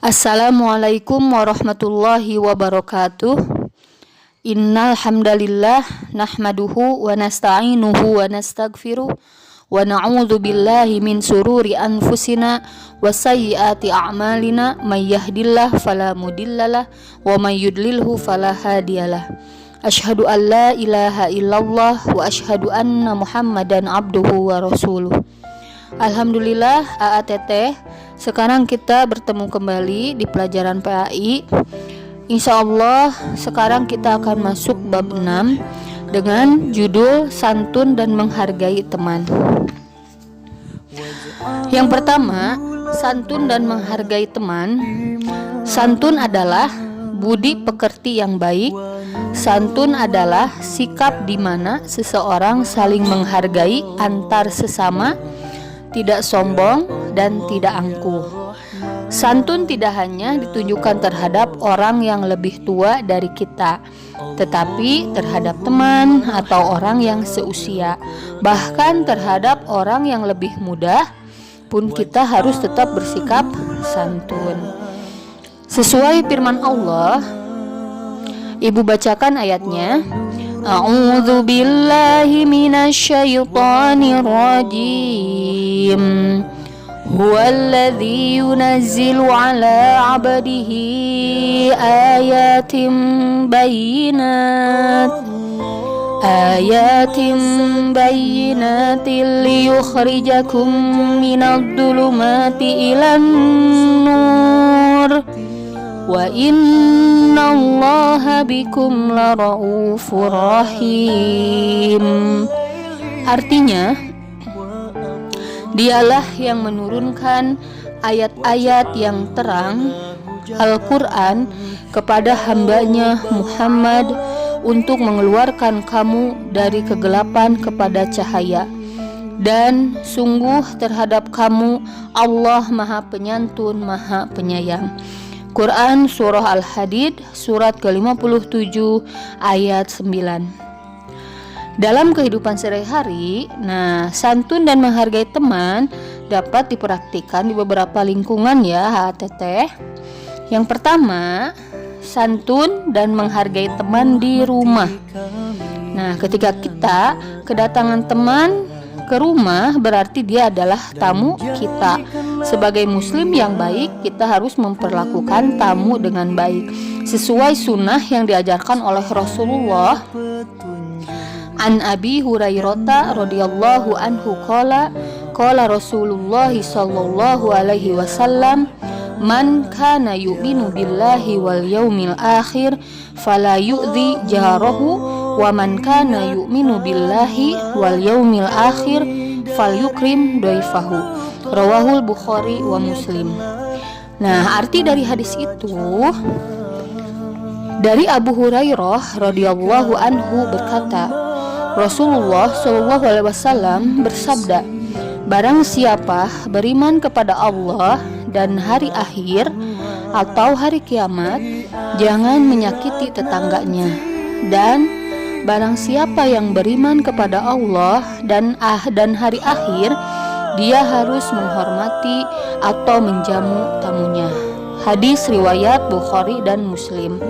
Assalamualaikum warahmatullahi wabarakatuh. Innal hamdalillah nahmaduhu wa nasta'inuhu wa nastaghfiruh wa na'udzu billahi min sururi anfusina wa sayyiati a'malina may yahdihillahu fala mudhillalah wa may yudlilhu fala hadiyalah. Asyhadu an la ilaha illallah wa asyhadu anna Muhammadan abduhu wa rasuluh. Alhamdulillah AATT, sekarang kita bertemu kembali di pelajaran PAI. Insya Allah sekarang kita akan masuk bab 6 dengan judul santun dan menghargai teman. Yang pertama, santun dan menghargai teman. Santun adalah budi pekerti yang baik. Santun adalah sikap di mana seseorang saling menghargai antar sesama, tidak sombong dan tidak angkuh. Santun tidak hanya ditunjukkan terhadap orang yang lebih tua dari kita, tetapi terhadap teman atau orang yang seusia. Bahkan terhadap orang yang lebih muda pun kita harus tetap bersikap santun. Sesuai firman Allah, Ibu bacakan ayatnya. A'udzu billahi minasyaitonir rajim. Huwallazi yunazzilu 'ala 'abdihi ayatin bayyinatin liyukhrijakum minadh-dhulumati ilan nur. Wa innallaha bikum laraufur rahim. Artinya, dialah yang menurunkan ayat-ayat yang terang Al-Quran kepada hambanya Muhammad untuk mengeluarkan kamu dari kegelapan kepada cahaya. Dan sungguh terhadap kamu Allah Maha Penyantun, Maha Penyayang. Quran Surah Al-Hadid surat ke-57 ayat 9. Dalam kehidupan sehari-hari, santun dan menghargai teman dapat dipraktikkan di beberapa lingkungan ya HTT. Yang pertama, santun dan menghargai teman di rumah. Ketika kita kedatangan teman ke rumah, berarti dia adalah tamu kita. Sebagai muslim yang baik, kita harus memperlakukan tamu dengan baik sesuai sunnah yang diajarkan oleh Rasulullah. An Abi Hurairah radhiyallahu anhu qala Rasulullah sallallahu alaihi wasallam, man kana yu'minu billahi wal yaumil akhir fala yu'dhi jarahu wa man kana yu'minu billahi wal yaumil akhir falyukrim dhaifahu. Rawahul Bukhari wa Muslim. Arti dari hadis itu, dari Abu Hurairah radhiyallahu anhu berkata, Rasulullah sallallahu alaihi wasallam bersabda, barang siapa beriman kepada Allah dan hari akhir atau hari kiamat, jangan menyakiti tetangganya. Dan barang siapa yang beriman kepada Allah dan hari akhir, dia harus menghormati atau menjamu tamunya. Hadis riwayat Bukhari dan Muslim.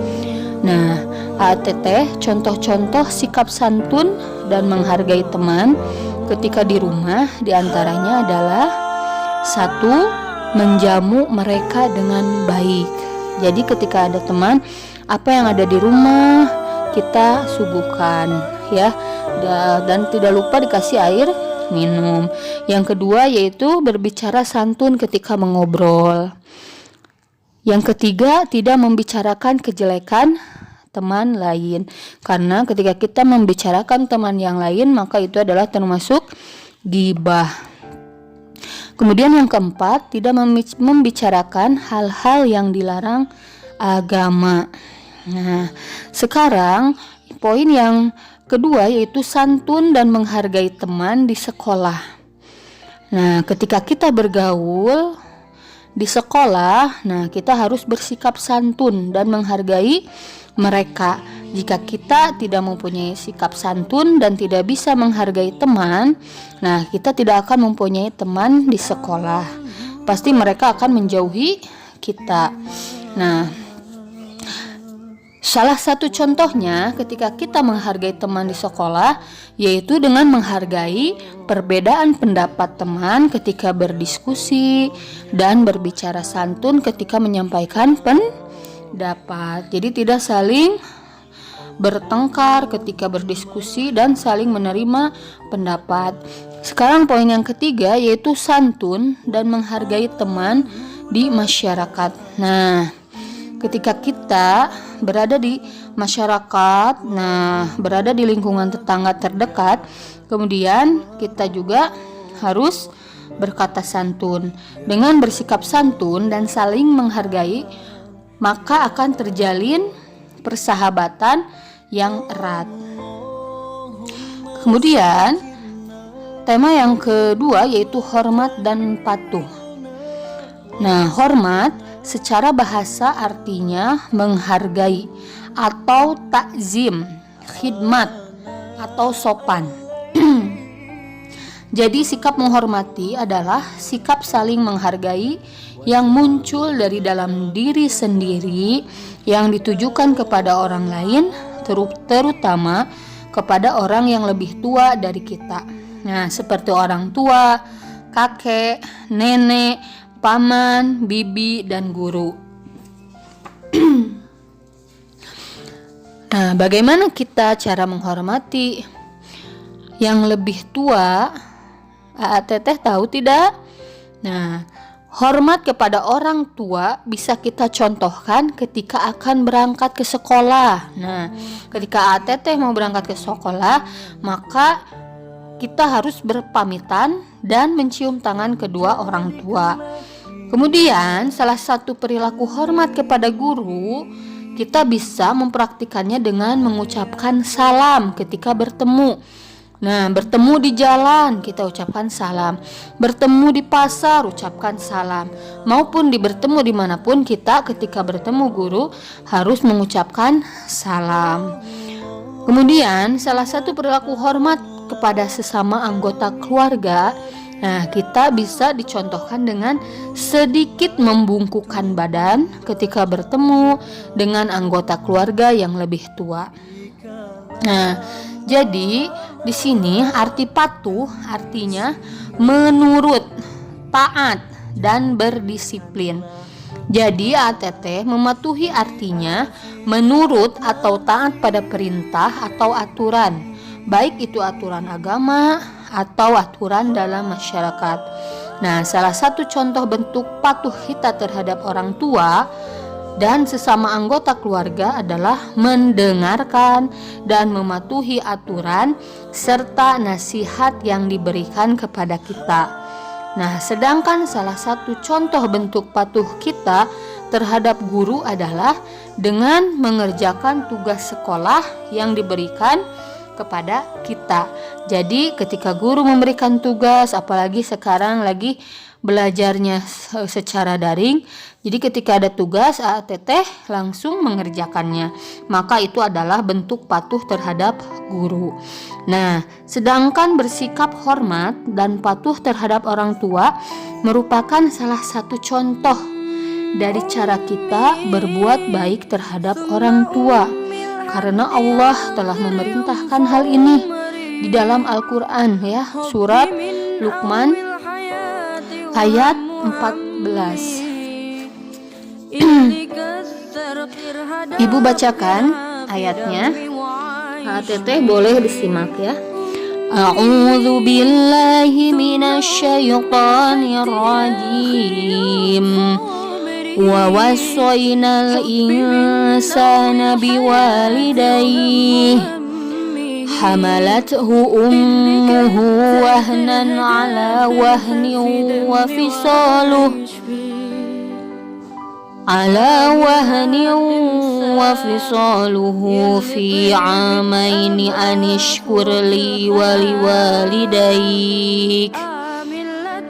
ATT, contoh-contoh sikap santun dan menghargai teman ketika di rumah diantaranya adalah 1. Menjamu mereka dengan baik. Jadi ketika ada teman, apa yang ada di rumah kita suguhkan ya, dan tidak lupa dikasih air minum. Yang kedua yaitu berbicara santun ketika mengobrol. Yang ketiga, tidak membicarakan kejelekan teman lain, karena ketika kita membicarakan teman yang lain maka itu adalah termasuk ghibah. Kemudian yang keempat, tidak membicarakan hal-hal yang dilarang agama. Sekarang poin yang kedua yaitu santun dan menghargai teman di sekolah. Ketika kita bergaul di sekolah, kita harus bersikap santun dan menghargai mereka. Jika kita tidak mempunyai sikap santun dan tidak bisa menghargai teman, kita tidak akan mempunyai teman di sekolah. Pasti mereka akan menjauhi kita. Nah, salah satu contohnya ketika kita menghargai teman di sekolah, yaitu dengan menghargai perbedaan pendapat teman ketika berdiskusi dan berbicara santun ketika menyampaikan pendapat. Jadi tidak saling bertengkar ketika berdiskusi dan saling menerima pendapat. Sekarang poin yang ketiga yaitu santun dan menghargai teman di masyarakat. Nah, ketika kita berada di masyarakat, berada di lingkungan tetangga terdekat, kemudian kita juga harus berkata santun. Dengan bersikap santun dan saling menghargai, maka akan terjalin persahabatan yang erat. Kemudian tema yang kedua yaitu hormat dan patuh. Nah, hormat secara bahasa artinya menghargai atau takzim, khidmat atau sopan. Jadi sikap menghormati adalah sikap saling menghargai yang muncul dari dalam diri sendiri yang ditujukan kepada orang lain, terutama kepada orang yang lebih tua dari kita. Nah, seperti orang tua, kakek, nenek, paman, bibi, dan guru. Nah, bagaimana kita cara menghormati yang lebih tua? Teteh tahu tidak? Nah, hormat kepada orang tua bisa kita contohkan ketika akan berangkat ke sekolah. Nah, ketika teteh mau berangkat ke sekolah, maka kita harus berpamitan dan mencium tangan kedua orang tua. Kemudian, salah satu perilaku hormat kepada guru, kita bisa mempraktikannya dengan mengucapkan salam ketika bertemu. Nah, bertemu di jalan kita ucapkan salam, bertemu di pasar ucapkan salam, maupun bertemu dimanapun kita ketika bertemu guru harus mengucapkan salam. Kemudian salah satu perilaku hormat kepada sesama anggota keluarga, nah kita bisa dicontohkan dengan sedikit membungkukkan badan ketika bertemu dengan anggota keluarga yang lebih tua. Nah, jadi di sini arti patuh artinya menurut, taat, dan berdisiplin. Jadi ATT mematuhi artinya menurut atau taat pada perintah atau aturan, baik itu aturan agama atau aturan dalam masyarakat. Nah, salah satu contoh bentuk patuh kita terhadap orang tua dan sesama anggota keluarga adalah mendengarkan dan mematuhi aturan serta nasihat yang diberikan kepada kita. Nah, sedangkan salah satu contoh bentuk patuh kita terhadap guru adalah dengan mengerjakan tugas sekolah yang diberikan kepada kita. Jadi ketika guru memberikan tugas, apalagi sekarang lagi belajarnya secara daring, jadi ketika ada tugas teteh langsung mengerjakannya, maka itu adalah bentuk patuh terhadap guru. Nah, sedangkan bersikap hormat dan patuh terhadap orang tua merupakan salah satu contoh dari cara kita berbuat baik terhadap orang tua, karena Allah telah memerintahkan hal ini di dalam Al-Quran, ya, surat Luqman ayat 14. Ibu bacakan ayatnya. Teteh boleh disimak ya. A'udzu billahi minasyaitonir rajim. Wa wasainal insana biwalidayhi hamalathu ummuhu wahnan ala wahnin wa fisaluhu fi 'amaini anishkur li wa liwalidayk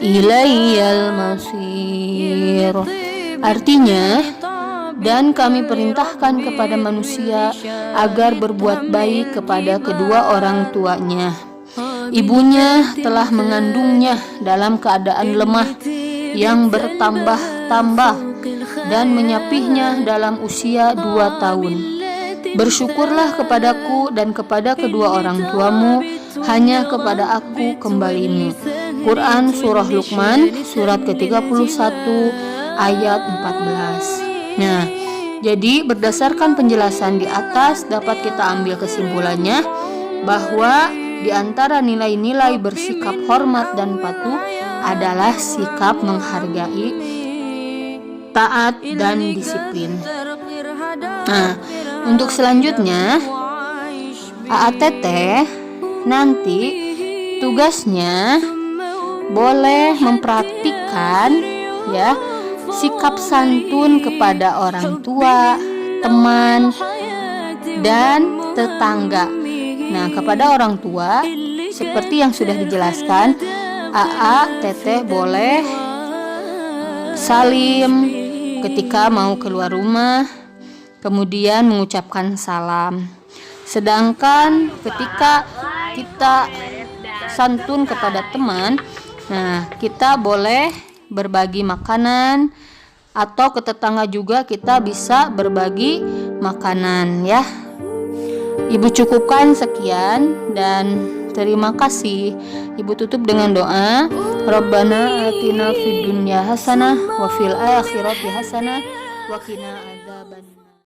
ilayyal masir. Artinya, dan kami perintahkan kepada manusia agar berbuat baik kepada kedua orang tuanya. Ibunya telah mengandungnya dalam keadaan lemah yang bertambah-tambah dan menyapihnya dalam usia 2 tahun. Bersyukurlah kepadaku dan kepada kedua orang tuamu, hanya kepada aku kembalimu. Quran Surah Luqman surat ke-31 ayat 14. Nah, jadi berdasarkan penjelasan di atas dapat kita ambil kesimpulannya bahwa di antara nilai-nilai bersikap hormat dan patuh adalah sikap menghargai, taat, dan disiplin. Nah, untuk selanjutnya AATT nanti tugasnya boleh mempraktikkan ya sikap santun kepada orang tua, teman, dan tetangga. Nah, kepada orang tua seperti yang sudah dijelaskan, AATT boleh salim ketika mau keluar rumah, kemudian mengucapkan salam. Sedangkan ketika kita santun kepada teman, nah kita boleh berbagi makanan, atau ke tetangga juga kita bisa berbagi makanan ya. Ibu cukupkan sekian dan terima kasih. Ibu tutup dengan doa. Rabbana atina fid dunya hasanah wa fil akhirati hasanah wa qina adzaban